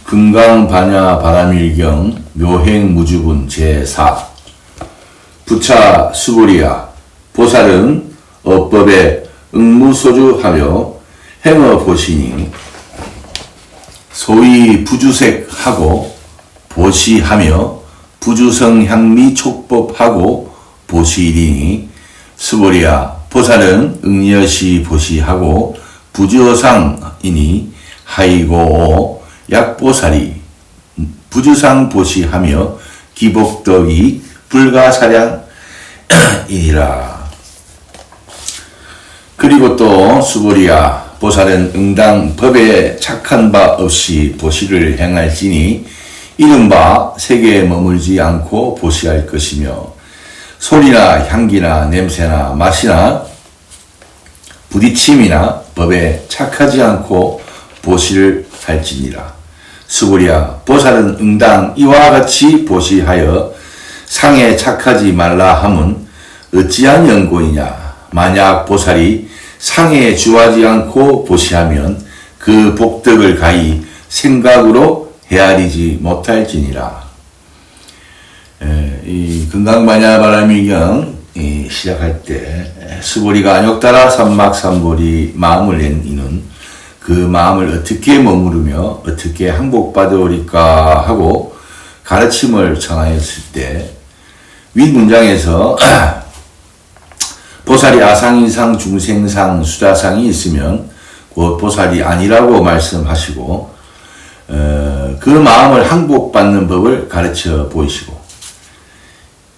금강반야바라밀경 묘행무주분 제4 부차 수보리야 보살은 어법에 응무소주하며 행어보시니 소위 부주색하고 보시하며 부주성향미촉법하고 보시리니 수보리야 보살은 응여시 보시하고 부주어상이니 하이고 약보살이 부주상 보시하며 기복덕이 불가사량이니라. 그리고 또 수보리야 보살은 응당 법에 착한 바 없이 보시를 행할지니 이른바 세계에 머물지 않고 보시할 것이며 소리나 향기나 냄새나 맛이나 부딪힘이나 법에 착하지 않고 보시를 할지니라. 수보리야 보살은 응당 이와 같이 보시하여 상에 착하지 말라 함은 어찌한 연고이냐. 만약 보살이 상에 주하지 않고 보시하면 그 복덕을 가히 생각으로 헤아리지 못할지니라. 이 금강반야바라밀경 시작할 때 수보리가 안욕따라 삼막삼보리 마음을 낸 이는 그 마음을 어떻게 머무르며 어떻게 항복받으리까 하고 가르침을 청하였을 때 윗문장에서 보살이 아상인상 중생상 수자상이 있으면 곧 보살이 아니라고 말씀하시고 그 마음을 항복받는 법을 가르쳐 보이시고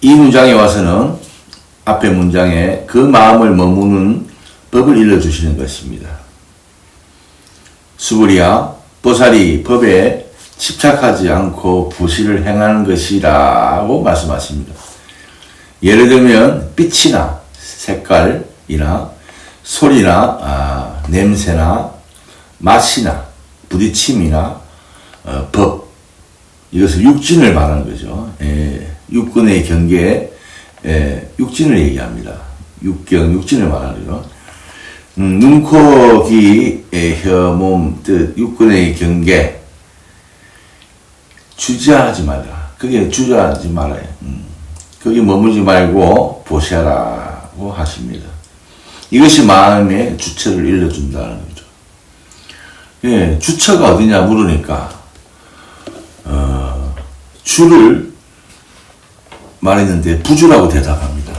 이 문장에 와서는 앞에 문장에 그 마음을 머무는 법을 일러주시는 것입니다. 수보리야 보살이 법에 집착하지 않고 부시를 행하는 것이라고 말씀하십니다. 예를 들면 빛이나 색깔이나 소리나 냄새나 맛이나 부딪힘이나 법 이것을 육진을 말하는 거죠. 육근의 경계에 육진을 얘기합니다. 육경, 육진을 말하는 거죠. 눈, 코, 귀, 혀, 몸, 뜻, 육근의 경계 주저하지 말라. 그게 주저하지 말아요. 거기 머물지 말고 보시라고 하십니다. 이것이 마음의 주처를 일러준다는 거죠. 예, 주처가 어디냐 물으니까 주를 말했는데 부주라고 대답합니다.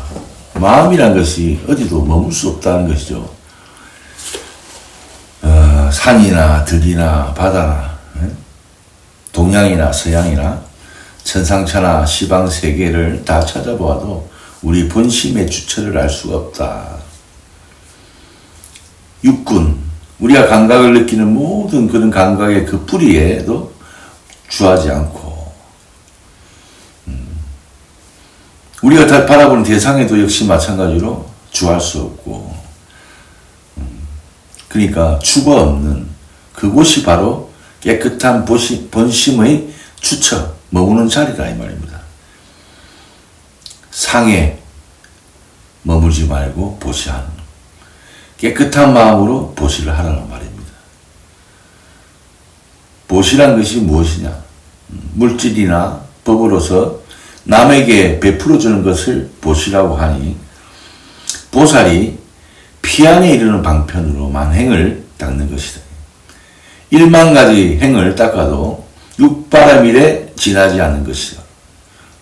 마음이란 것이 어디도 머물 수 없다는 것이죠. 산이나 들이나 바다나 동양이나 서양이나 천상천하 시방세계를 다 찾아보아도 우리 본심의 주처를 알 수가 없다. 육군, 우리가 감각을 느끼는 모든 그런 감각의 그 뿌리에도 주하지 않고 우리가 다 바라보는 대상에도 역시 마찬가지로 주할 수 없고 그러니까 주가 없는 그곳이 바로 깨끗한 본심의 주처 머무는 자리다 이 말입니다. 상에 머물지 말고 보시하는 깨끗한 마음으로 보시를 하라는 말입니다. 보시란 것이 무엇이냐? 물질이나 법으로서 남에게 베풀어주는 것을 보시라고 하니 보살이 피안에 이르는 방편으로 만행을 닦는 것이다. 1만 가지 행을 닦아도 육바라밀에 지나지 않는 것이다.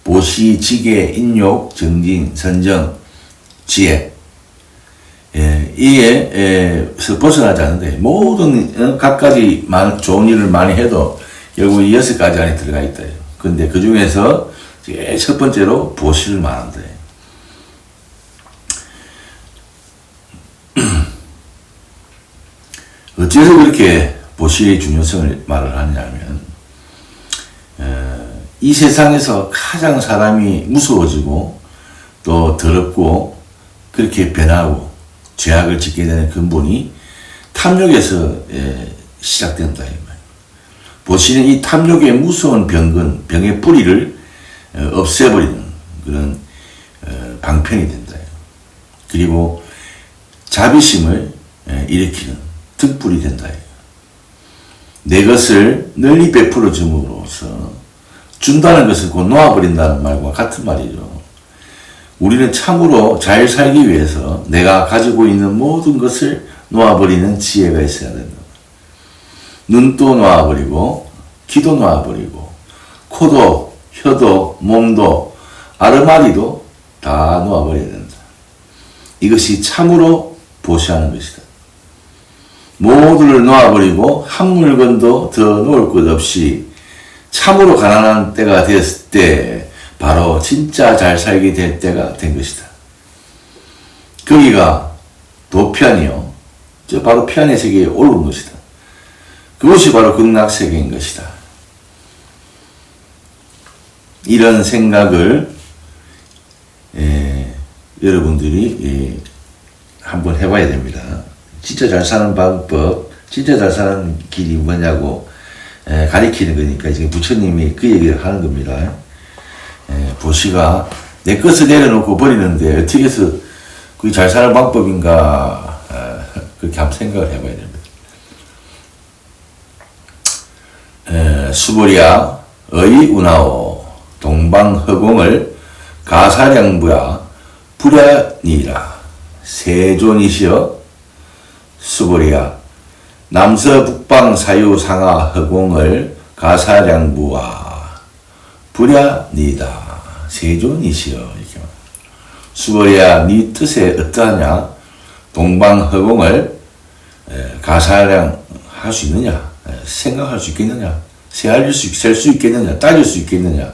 보시, 지계, 인욕, 정진, 선정, 지혜 이에서 벗어나지 않는데 모든 각가지 좋은 일을 많이 해도 결국 이 6가지 안에 들어가 있다. 그런데 그 중에서 첫 번째로 보시를 말한다. 어째서 그렇게 보시의 중요성을 말을 하냐면 이 세상에서 가장 사람이 무서워지고 또 더럽고 그렇게 변하고 죄악을 짓게 되는 근본이 탐욕에서 시작된다. 보시는 이 탐욕의 무서운 병의 뿌리를 없애버리는 그런 방편이 된다. 그리고 자비심을 일으키는 등불이 된다. 내 것을 널리 베풀어 줌으로써 준다는 것을 곧 놓아버린다는 말과 같은 말이죠. 우리는 참으로 잘 살기 위해서 내가 가지고 있는 모든 것을 놓아버리는 지혜가 있어야 된다. 눈도 놓아버리고 귀도 놓아버리고 코도 혀도 몸도 아르마리도 다 놓아버려야 된다. 이것이 참으로 보시하는 것이다. 모두를 놓아버리고 한 물건도 더 놓을 것 없이 참으로 가난한 때가 되었을 때 바로 진짜 잘 살게 될 때가 된 것이다. 거기가 도편이요. 저 바로 편의 세계에 오른 것이다. 그것이 바로 극락세계인 것이다. 이런 생각을 여러분들이 한번 해봐야 됩니다. 진짜 잘 사는 방법, 진짜 잘 사는 길이 뭐냐고 가리키는 거니까 이제 부처님이 그 얘기를 하는 겁니다. 보시가 내 것을 내려놓고 버리는데 어떻게 해서 그게 잘 사는 방법인가 그렇게 한번 생각을 해봐야 됩니다. 수보리야 의운하오 동방허공을 가사량부야 불야니라 세존이시여 수보리야 남서북방 사유상하 허공을 가사량부와 불야니다 세존이시여 이렇게 수보리야 네 뜻에 어떠하냐 동방허공을 가사량 할 수 있느냐 생각할 수 있겠느냐 셀 수 있겠느냐 따질 수 있겠느냐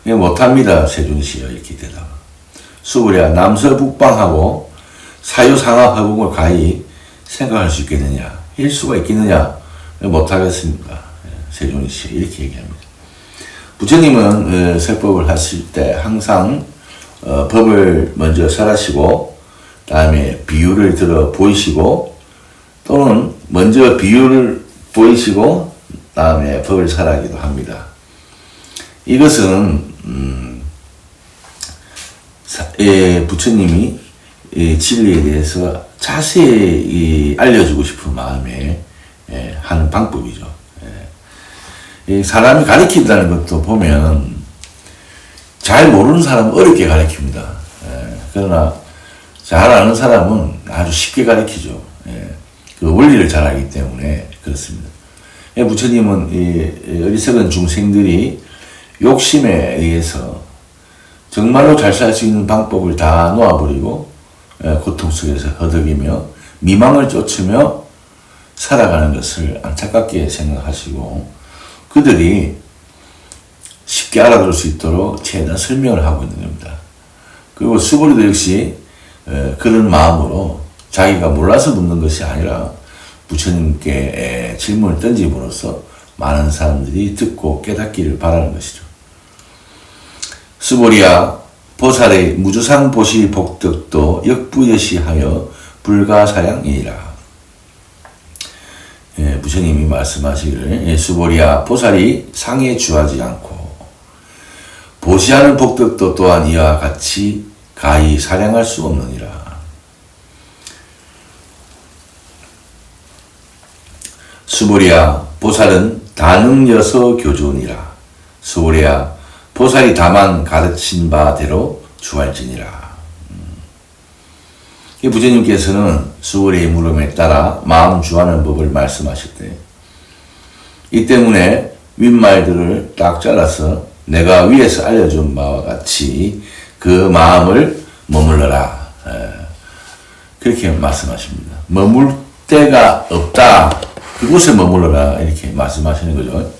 못합니다 세존이시여 이렇게 대답. 수보리야 남서북방하고 사유상하 허공을 가히 생각할 수 있겠느냐 일 수가 있겠느냐 못하겠습니다 세존이시여 이렇게 얘기합니다. 부처님은 설법을 하실 때 항상 법을 먼저 설하시고 다음에 비유를 들어 보이시고 또는 먼저 비유를 보이시고 다음에 법을 설하기도 합니다. 이것은 부처님이 진리에 대해서 자세히 알려주고 싶은 마음에 하는 방법이죠. 사람이 가르친다는 것도 보면 잘 모르는 사람은 어렵게 가르칩니다. 그러나 잘 아는 사람은 아주 쉽게 가르치죠. 그 원리를 잘 알기 때문에 그렇습니다. 부처님은 어리석은 중생들이 욕심에 의해서 정말로 잘 살 수 있는 방법을 다 놓아버리고 고통 속에서 허덕이며 미망을 쫓으며 살아가는 것을 안타깝게 생각하시고 그들이 쉽게 알아들을 수 있도록 최대한 설명을 하고 있는 겁니다. 그리고 수보리도 역시 그런 마음으로 자기가 몰라서 묻는 것이 아니라 부처님께 질문을 던짐으로써 많은 사람들이 듣고 깨닫기를 바라는 것이죠. 수보리야 보살의 무주상 보시 복덕도 역부여시하여 불가사량이니라. 부처님이 말씀하시기를 수보리야 보살이 상에 주하지 않고 보시하는 복덕도 또한 이와 같이 가히 사량할 수 없느니라. 수보리야 보살은 다능여서 교조니라. 수보리야 보살이 다만 가르친 바대로 주할지니라. 부처님께서는 수보리의 물음에 따라 마음 주하는 법을 말씀하실 때 이 때문에 윗말들을 딱 잘라서 내가 위에서 알려준 바와 같이 그 마음을 머물러라. 그렇게 말씀하십니다. 머물 데가 없다. 그곳에 머물러라. 이렇게 말씀하시는 거죠.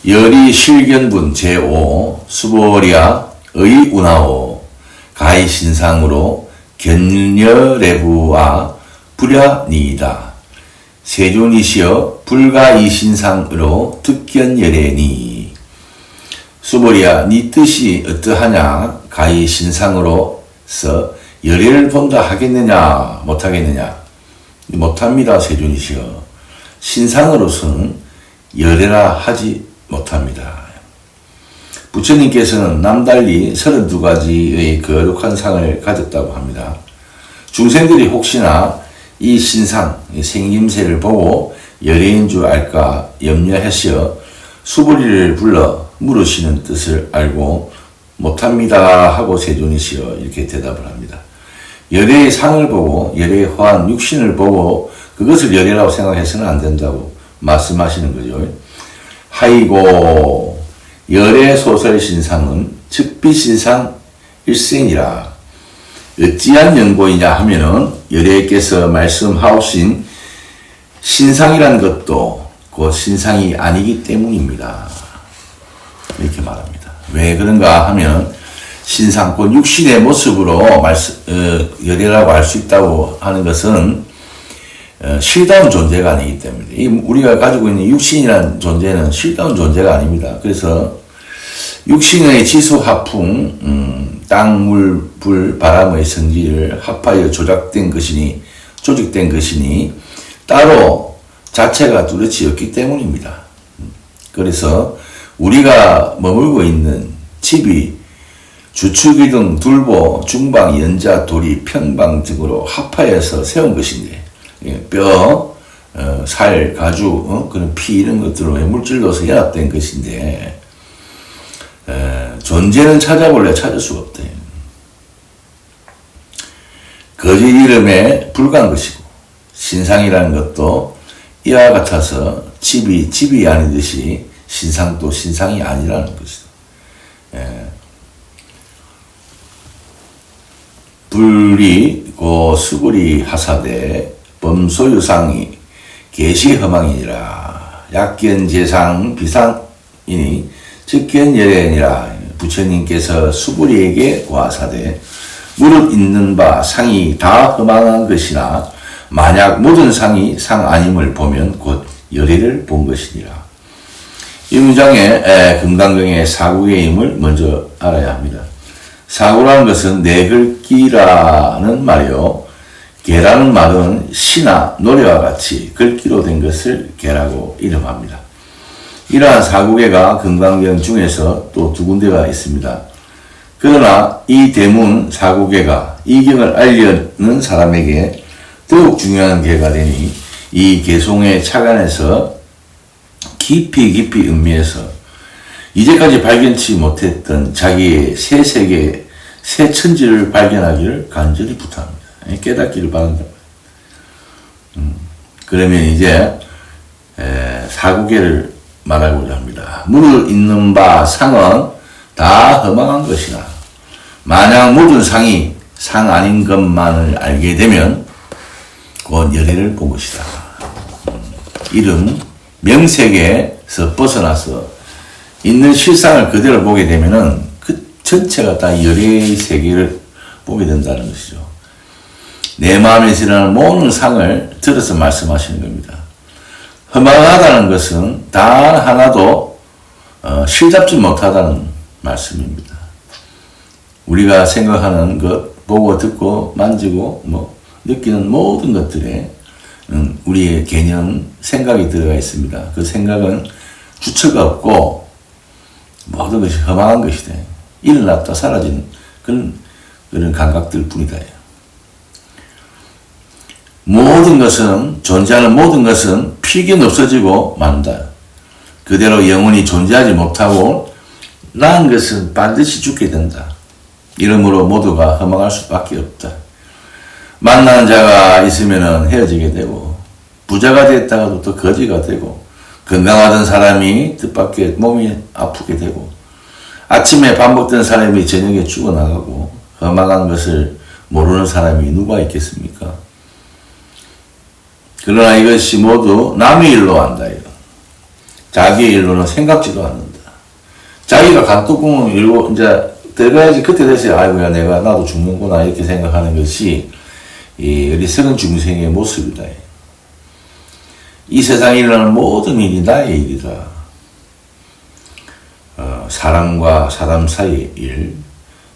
열이 실견분 제5 수보리야 의운하오 가히 신상으로 견여래부와 불야니이다. 세존이시여 불가이신상으로 득견여래니. 수보리야 네 뜻이 어떠하냐 가히 신상으로서 열애를 본다 하겠느냐 못하겠느냐. 못합니다 세존이시여. 신상으로서는 열애라 하지 못합니다. 부처님께서는 남달리 32가지의 거룩한 상을 가졌다고 합니다. 중생들이 혹시나 이 신상, 이 생김새를 보고 열애인 줄 알까 염려하시어 수보리를 불러 물으시는 뜻을 알고 못합니다 하고 세존이시여 이렇게 대답을 합니다. 열애의 상을 보고 열애의 허한 육신을 보고 그것을 열애라고 생각해서는 안 된다고 말씀하시는 거죠. 하이고 열애 소설 신상은 즉비신상 일생이라. 어찌한 연고이냐 하면은 열애께서 말씀하신 신상이란 것도 그 신상이 아니기 때문입니다. 이렇게 말합니다. 왜 그런가 하면 신상, 곧 육신의 모습으로 열애라고 할 수 있다고 하는 것은 실다운 존재가 아니기 때문에 우리가 가지고 있는 육신이라는 존재는 실다운 존재가 아닙니다. 그래서 육신의 지수 화풍, 땅, 물, 불, 바람의 성질을 합하여 조직된 것이니 따로 자체가 뚜렷이 없기 때문입니다. 그래서 우리가 머물고 있는 집이 주축이 등 둘보, 중방, 연자, 도리, 평방 등으로 합하여서 세운 것인데 뼈, 살, 가죽, 그런 피 이런 것들로 물질로서 연합된 것인데 존재는 찾아볼래 찾을 수가 없대. 거짓 이름에 불과한 것이고 신상이라는 것도 이와 같아서 집이 아니듯이 신상도 신상이 아니라는 것이다. 불이 고 수불이 하사대 범소유상이 계시허망이니라. 약견재상 비상이니 즉견열애니라. 부처님께서 수불이에게 고하사대 무릇 있는 바 상이 다 허망한 것이나 만약 모든 상이 상 아님을 보면 곧 열애를 본 것이니라. 이 문장에 금강경의 사국의 힘을 먼저 알아야 합니다. 사구라는 것은 내글기라는 말이요. 개라는 말은 시나 노래와 같이 글귀로 된 것을 개라고 이름합니다. 이러한 사구개가 금강경 중에서 또 두 군데가 있습니다. 그러나 이 대문 사구개가 이 경을 알려는 사람에게 더욱 중요한 개가 되니 이 개송의 차관에서 깊이 음미해서 이제까지 발견치 못했던 자기의 새 세계, 새 천지를 발견하기를 간절히 부탁합니다. 깨닫기를 바란다. 그러면 이제 사구개를 말하고자 합니다. 무릇 있는 바 상은 다 허망한 것이나 만약 모든 상이 상 아닌 것만을 알게 되면 곧 열애를 본 것이다. 이름 명색에서 벗어나서 있는 실상을 그대로 보게 되면은 그 전체가 다 열애의 세계를 보게 된다는 것이죠. 내 마음에서 일어나는 모든 상을 들어서 말씀하시는 겁니다. 허망하다는 것은 단 하나도 실잡지 못하다는 말씀입니다. 우리가 생각하는 것, 보고 듣고 만지고 느끼는 모든 것들에 우리의 개념, 생각이 들어가 있습니다. 그 생각은 주체가 없고 모든 것이 허망한 것이다. 일어났다 사라지는 그런 감각들 뿐이다. 모든 것은, 존재하는 모든 것은 필견 없어지고 만다. 그대로 영원히 존재하지 못하고 난 것은 반드시 죽게 된다. 이러므로 모두가 허망할 수밖에 없다. 만나는 자가 있으면 헤어지게 되고 부자가 됐다가도 또 거지가 되고 건강하던 사람이 뜻밖의 몸이 아프게 되고 아침에 밥 먹던 사람이 저녁에 죽어나가고 허망한 것을 모르는 사람이 누가 있겠습니까? 그러나 이것이 모두 남의 일로 한다. 자기의 일로는 생각지도 않는다. 자기가 간뚜껑을 열고 이제 들어가야지 그때 돼서 아이고야 내가 나도 죽는구나 이렇게 생각하는 것이 이 어리석은 중생의 모습이다. 이 세상에 일어나는 모든 일이 나의 일이다. 사람과 사람 사이의 일,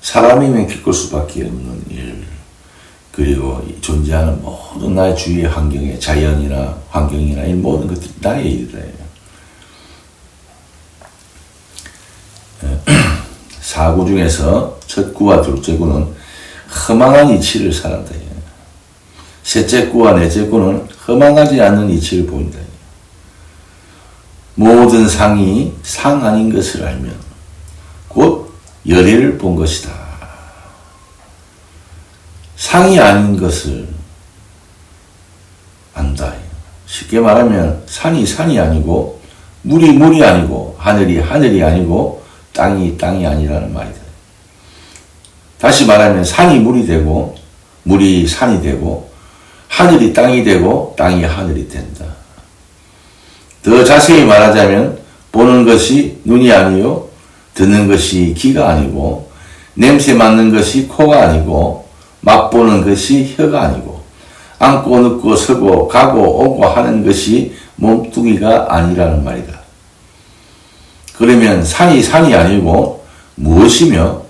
사람이면 겪을 수밖에 없는 일, 그리고 존재하는 모든 나의 주위의 환경에 자연이나 환경이나 이 모든 것들이 나의 일이다. 사구 중에서 첫 구와 둘째 구는 허망한 이치를 살았다. 셋째 구와 넷째 구는 허망하지 않는 이치를 보인다. 모든 상이 상 아닌 것을 알면 곧 열애를 본 것이다. 상이 아닌 것을 안다. 쉽게 말하면 산이 산이 아니고 물이 물이 아니고 하늘이 하늘이 아니고 땅이 땅이 아니라는 말이다. 다시 말하면 산이 물이 되고 물이 산이 되고 하늘이 땅이 되고 땅이 하늘이 된다. 더 자세히 말하자면 보는 것이 눈이 아니요 듣는 것이 귀가 아니고 냄새 맡는 것이 코가 아니고 맛보는 것이 혀가 아니고 앉고 눕고 서고 가고 오고 하는 것이 몸뚱이가 아니라는 말이다. 그러면 산이 산이 아니고 무엇이며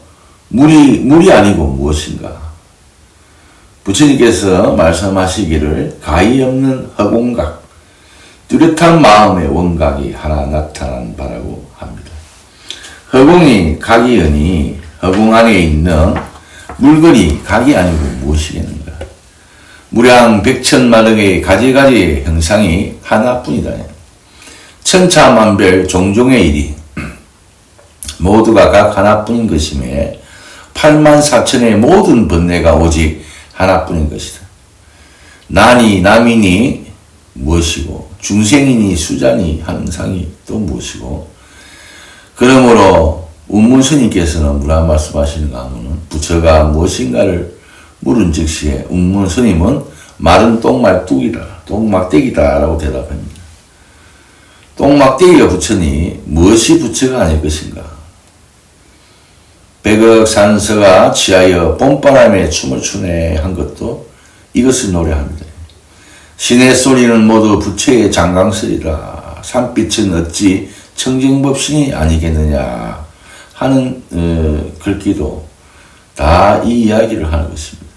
물이 아니고 무엇인가? 부처님께서 말씀하시기를 가히 없는 허공각, 뚜렷한 마음의 원각이 하나 나타난 바라고 합니다. 허공이 각이으니 허공 안에 있는 물건이 각이 아니고 무엇이겠는가? 무량 백천만억의 가지가지 형상이 하나뿐이다. 천차만별 종종의 일이 모두가 각 하나뿐인 것이며 8만 4천의 모든 번뇌가 오직 하나뿐인 것이다. 난이 남이니 무엇이고 중생이니 수자니 항상이 또 무엇이고 그러므로 운문스님께서는 뭐라 말씀하시는가 하면 부처가 무엇인가를 물은 즉시에 운문스님은 마른 똥말뚝이다 똥막대기다 라고 대답합니다. 똥막대기가 부처니 무엇이 부처가 아닐 것인가? 백억 산서가 취하여 봄바람에 춤을 추네 한 것도 이것을 노래합니다. 신의 소리는 모두 부처의 장강설이라 산빛은 어찌 청정법신이 아니겠느냐 하는 글귀도 다 이 이야기를 하는 것입니다.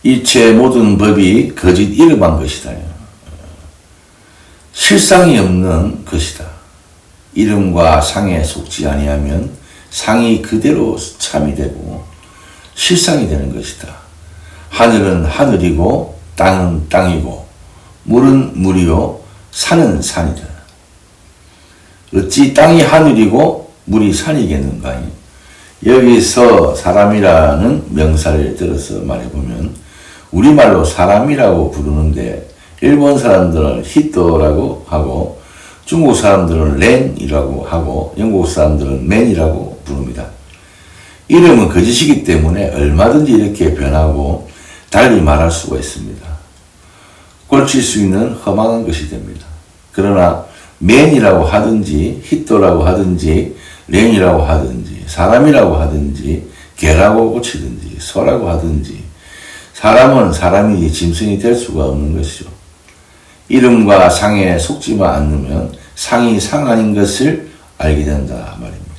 이체 모든 법이 거짓 이름한 것이다. 실상이 없는 것이다. 이름과 상에 속지 아니하면 상이 그대로 참이 되고 실상이 되는 것이다. 하늘은 하늘이고 땅은 땅이고 물은 물이요 산은 산이다. 어찌 땅이 하늘이고 물이 산이겠는가? 여기서 사람이라는 명사를 들어서 말해보면 우리말로 사람이라고 부르는데 일본 사람들은 히토라고 하고 중국 사람들은 렌이라고 하고 영국 사람들은 맨이라고 부릅니다. 이름은 거짓이기 때문에 얼마든지 이렇게 변하고 달리 말할 수가 있습니다. 꼴칠 수 있는 허망한 것이 됩니다. 그러나 맨이라고 하든지 히토라고 하든지 렌이라고 하든지 사람이라고 하든지 개라고 고치든지 소라고 하든지 사람은 사람이 짐승이 될 수가 없는 것이죠. 이름과 상에 속지만 않으면 상이 상 아닌 것을 알게 된다 말입니다.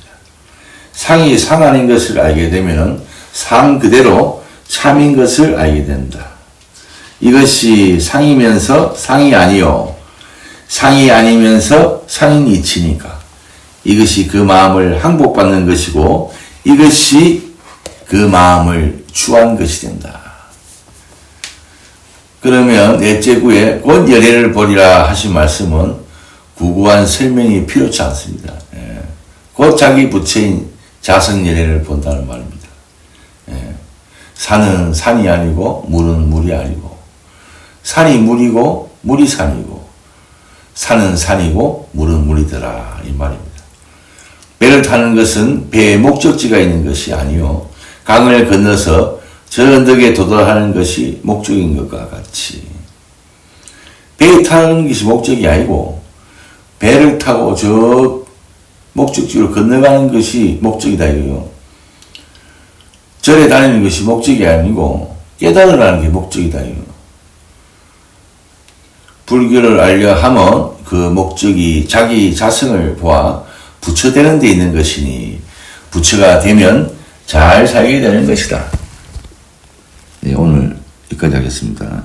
상이 상 아닌 것을 알게 되면 상 그대로 참인 것을 알게 된다. 이것이 상이면서 상이 아니요 상이 아니면서 상인 이치니까 이것이 그 마음을 항복받는 것이고 이것이 그 마음을 추한 것이 된다. 그러면 넷째 구에 곧 열애를 보리라 하신 말씀은 구구한 설명이 필요치 않습니다. 곧 자기 부처인 자성열애를 본다는 말입니다. 산은 산이 아니고 물은 물이 아니고 산이 물이고 물이 산이고 산은 산이고 물은 물이더라 이 말입니다. 배를 타는 것은 배에 목적지가 있는 것이 아니요 강을 건너서 저 언덕에 도달하는 것이 목적인 것과 같이 배에 타는 것이 목적이 아니고 배를 타고 저 목적지로 건너가는 것이 목적이다 이거요. 절에 다니는 것이 목적이 아니고 깨달으라는 게 목적이다 이거. 불교를 알려 하면 그 목적이 자기 자성을 보아 부처되는 데 있는 것이니 부처가 되면 잘 살게 되는 것이다. 네, 오늘 여기까지 하겠습니다.